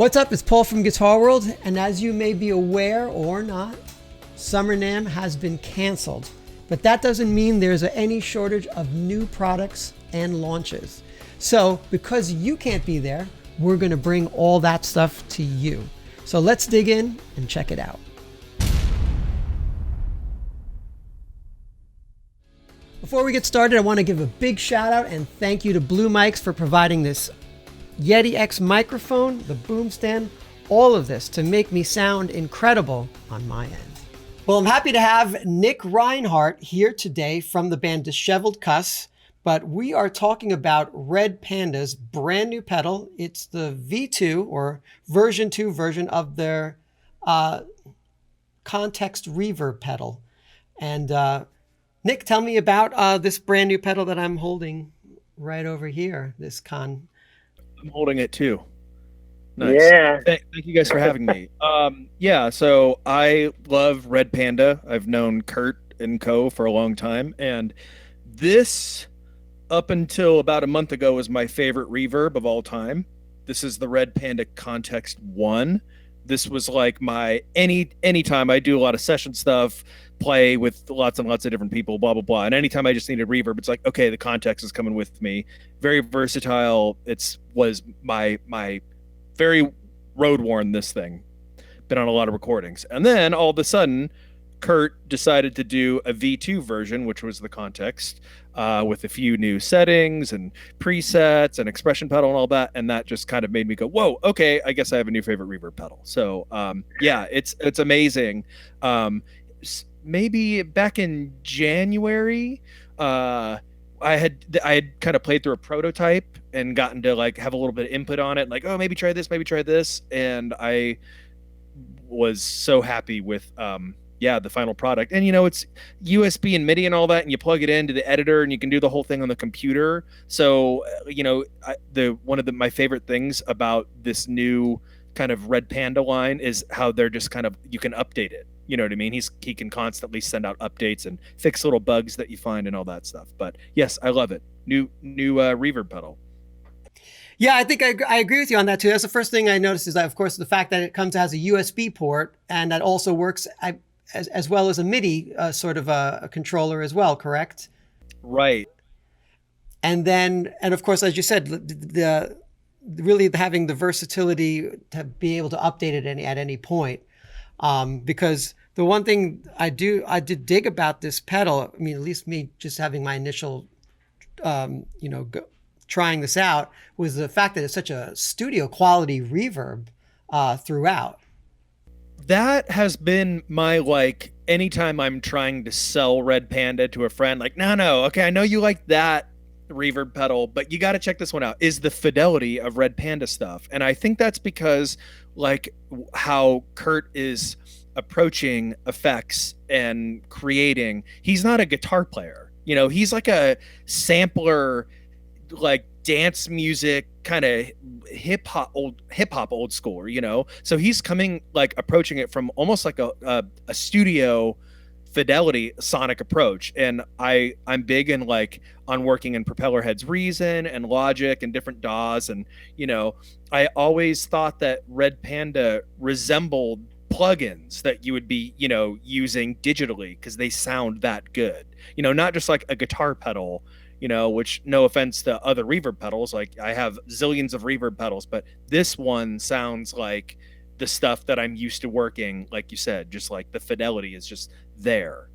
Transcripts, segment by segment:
What's up? It's Paul from Guitar World, and as you may be aware or not, Summer NAMM has been canceled. But that doesn't mean there's any shortage of new products and launches. So because you can't be there, we're going to bring all that stuff to you. So let's dig in and check it out. Before we get started, I want to give a big shout out and thank you to Blue Mics for providing this Yeti X microphone, the boom stand, all of this to make me sound incredible on my end. Well, I'm happy to have Nick Reinhart here today from the band Disheveled Cuss, but we are talking about Red Panda's brand new pedal. It's the V2 or version 2 version of their context reverb pedal. And Nick, tell me about this brand new pedal that I'm holding right over here, this I'm holding it too. Nice. Yeah. Thank you guys for having me. Yeah, so I love Red Panda. I've known Kurt and Co. for a long time. And this, up until about a month ago, was my favorite reverb of all time. This is the Red Panda Context 1. This was like my anytime I do a lot of session stuff, play with lots and lots of different people, blah blah blah, and anytime I just needed reverb, it's like, okay, the Context is coming with me. Very versatile. Was my very road worn, this thing. Been on a lot of recordings, and then all of a sudden Kurt decided to do a V2 version, which was the Context, with a few new settings and presets and expression pedal and all that, and that just kind of made me go, whoa, okay, I guess I have a new favorite reverb pedal. So yeah, it's amazing. Maybe back in January, I had kind of played through a prototype and gotten to like have a little bit of input on it, like, oh, maybe try this, and I was so happy with the final product. And it's USB and MIDI and all that, and you plug it into the editor and you can do the whole thing on the computer. So one of my favorite things about this new kind of Red Panda line is how they're just kind of, you can update it. You know what I mean? He can constantly send out updates and fix little bugs that you find and all that stuff. But yes, I love it. New reverb pedal. Yeah, I think I agree with you on that too. That's the first thing I noticed is that, of course, the fact that it comes as a USB port and that also works as well as a MIDI sort of a controller as well, correct? Right. And of course, as you said, the really having the versatility to be able to update it at any point. Because the one thing I did dig about this pedal, I mean, at least me just having my initial, trying this out, was the fact that it's such a studio quality reverb throughout. That has been my, like, anytime I'm trying to sell Red Panda to a friend, like, no, okay, I know you like that reverb pedal, but you got to check this one out, is the fidelity of Red Panda stuff. And I think that's because, like, how Kurt is approaching effects and creating, he's not a guitar player, he's like a sampler, like dance music kind of hip hop old schooler, so he's coming, like, approaching it from almost like a studio fidelity sonic approach. And I'm big in, like, on working in Propeller Head's Reason and Logic and different DAWs, and I always thought that Red Panda resembled plugins that you would be using digitally, because they sound that good, not just like a guitar pedal, which, no offense to other reverb pedals, like I have zillions of reverb pedals, but this one sounds like the stuff that I'm used to working, like you said, just like the fidelity is just there.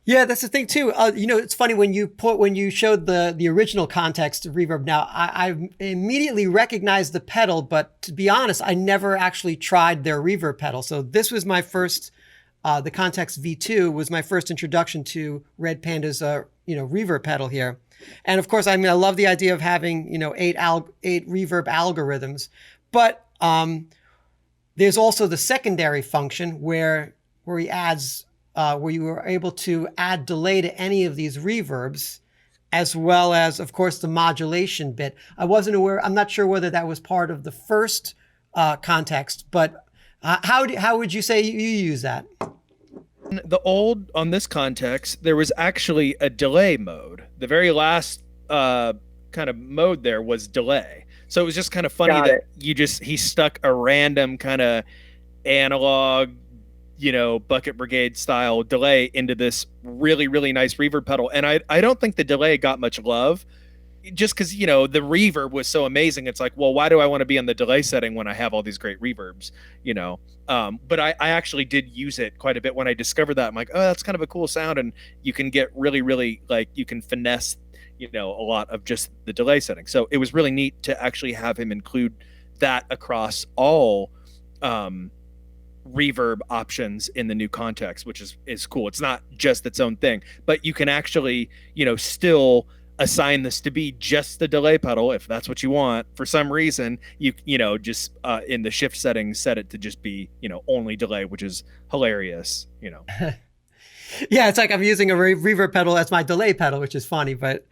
Yeah, that's the thing too. It's funny when you showed the original Context reverb. Now I immediately recognized the pedal, but to be honest, I never actually tried their reverb pedal. So this was my first. The Context V2 was my first introduction to Red Panda's reverb pedal here. And of course, I mean, I love the idea of having 8 reverb algorithms, but there's also the secondary function where he adds. Where you were able to add delay to any of these reverbs, as well as, of course, the modulation bit. I'm not sure whether that was part of the first Context, but how would you say you use that? On this Context, there was actually a delay mode. The very last kind of mode there was delay. So it was just kind of funny Got that it. he stuck a random kind of analog, Bucket Brigade style delay into this really, really nice reverb pedal. And I don't think the delay got much love just because, the reverb was so amazing. It's like, well, why do I want to be on the delay setting when I have all these great reverbs, But I actually did use it quite a bit when I discovered that. I'm like, oh, that's kind of a cool sound. And you can get really, really, like, you can finesse, a lot of just the delay setting. So it was really neat to actually have him include that across all reverb options in the new context, which is cool. It's not just its own thing, but you can actually, still assign this to be just the delay pedal if that's what you want. For some reason, just in the shift settings, set it to just be, only delay, which is hilarious. Yeah, it's like I'm using a reverb pedal as my delay pedal, which is funny, but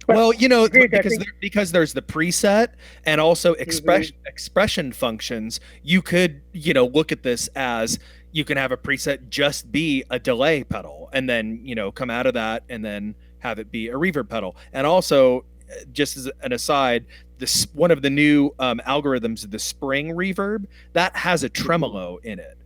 Well, Agreed, I because think- because there's the preset and also expression functions, you could, look at this as you can have a preset just be a delay pedal and then, come out of that and then have it be a reverb pedal. And also, just as an aside, this one of the new algorithms, the spring reverb, that has a tremolo in it.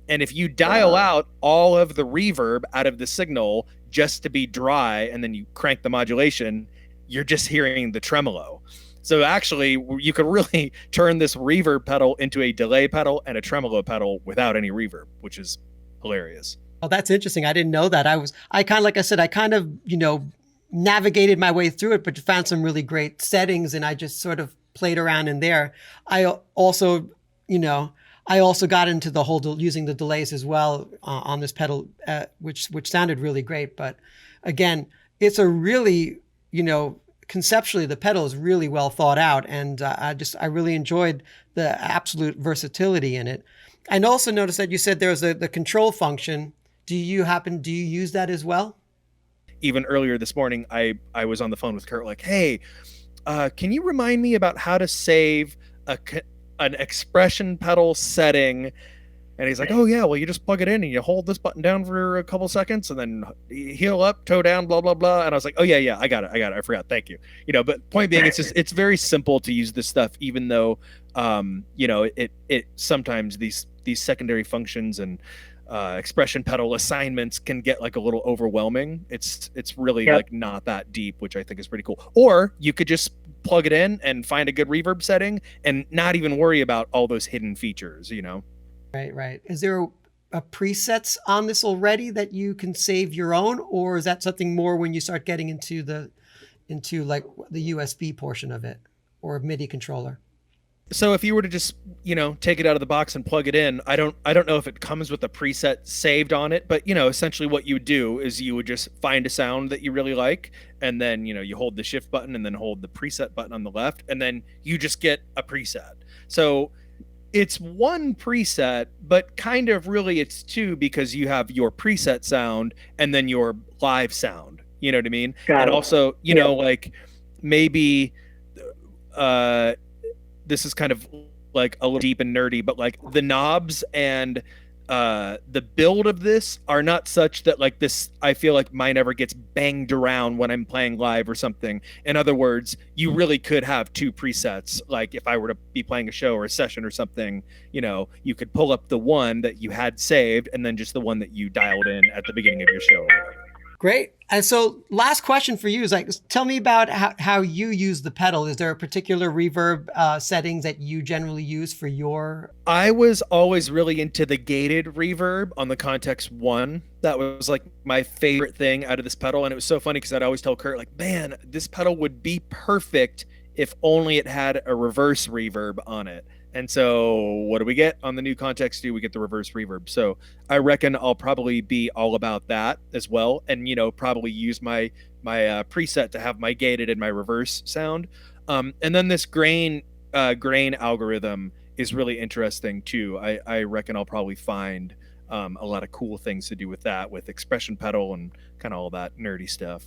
And if you dial out all of the reverb out of the signal just to be dry and then you crank the modulation, you're just hearing the tremolo. So actually, you could really turn this reverb pedal into a delay pedal and a tremolo pedal without any reverb, which is hilarious. oh, that's interesting. I didn't know that. I kind of, like I said, I kind of, navigated my way through it, but found some really great settings and I just sort of played around in there. I also got into the whole using the delays as well on this pedal, which sounded really great. But again, it's a really, conceptually the pedal is really well thought out, and I really enjoyed the absolute versatility in it. And also noticed that you said there's the control function. Do you use that as well? Even earlier this morning, I was on the phone with Kurt, like, hey, can you remind me about how to save an expression pedal setting? And he's like, oh yeah, well, you just plug it in and you hold this button down for a couple seconds and then heel up, toe down, blah, blah, blah. And I was like, oh yeah, I got it. I forgot. Thank you. But point being, it's very simple to use this stuff, even though, it sometimes these secondary functions and expression pedal assignments can get like a little overwhelming. It's really like not that deep, which I think is pretty cool. Or you could just plug it in and find a good reverb setting and not even worry about all those hidden features, Right. Is there a presets on this already that you can save your own, or is that something more when you start getting into like the USB portion of it or a MIDI controller? So if you were to just, take it out of the box and plug it in, I don't know if it comes with a preset saved on it, but essentially what you would do is you would just find a sound that you really like, and then, you hold the shift button and then hold the preset button on the left, and then you just get a preset. So it's one preset, but kind of really it's two, because you have your preset sound and then your live sound. You know what I mean? Got it. Also, like maybe this is kind of like a little deep and nerdy, but like the knobs and the build of this are not such that like this, I feel like mine ever gets banged around when I'm playing live or something. In other words, you really could have two presets. Like if I were to be playing a show or a session or something, you could pull up the one that you had saved and then just the one that you dialed in at the beginning of your show. Great. And so last question for you is like, tell me about how you use the pedal. Is there a particular reverb settings that you generally use for your? I was always really into the gated reverb on the Context 1. That was like my favorite thing out of this pedal. And it was so funny because I'd always tell Kurt, like, man, this pedal would be perfect if only it had a reverse reverb on it. And so what do we get on the new Context 2? We get the reverse reverb. So I reckon I'll probably be all about that as well. And, probably use my preset to have my gated and my reverse sound. And then this grain algorithm is really interesting too. I reckon I'll probably find a lot of cool things to do with that, with expression pedal and kind of all that nerdy stuff.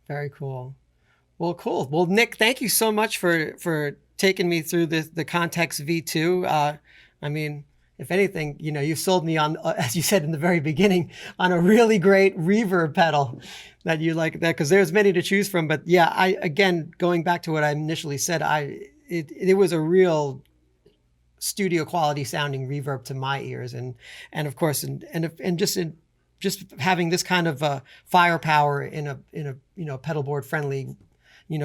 Very cool. Well, cool. Well, Nick, thank you so much for taking me through the Context V2. I mean, if anything, you sold me on, as you said in the very beginning, on a really great reverb pedal that you like that, because there's many to choose from. But yeah, again, going back to what I initially said, it was a real studio quality sounding reverb to my ears, and of course, and just having this kind of firepower in a pedal board friendly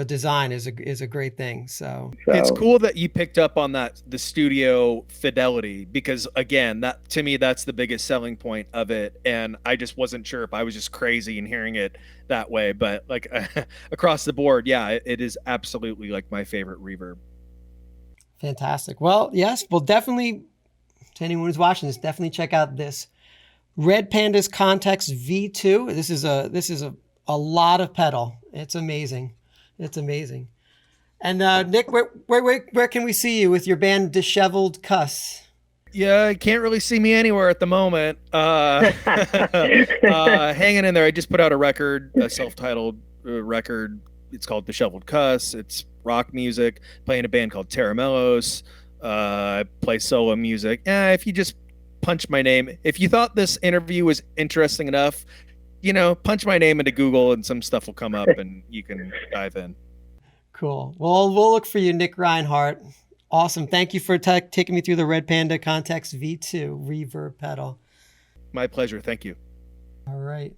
design is a great thing. So it's cool that you picked up on the studio fidelity, because again, that to me, that's the biggest selling point of it. And I just wasn't sure if I was just crazy in hearing it that way, but like across the board, yeah, it is absolutely like my favorite reverb. Fantastic. Well, yes, well, definitely, to anyone who's watching this, definitely check out this Red Panda's Context V2. This is a lot of pedal. It's amazing. It's amazing. And Nick, where can we see you with your band Disheveled Cuss? Yeah, I can't really see me anywhere at the moment. Hanging in there. I just put out a record, a self-titled record. It's called Disheveled Cuss. It's rock music. Playing a band called Tera Melos. I play solo music. If you just punch my name, if you thought this interview was interesting enough, punch my name into Google and some stuff will come up and you can dive in. Cool. Well, we'll look for you, Nick Reinhart. Awesome. Thank you for taking me through the Red Panda Context V2 reverb pedal. My pleasure. Thank you. All right.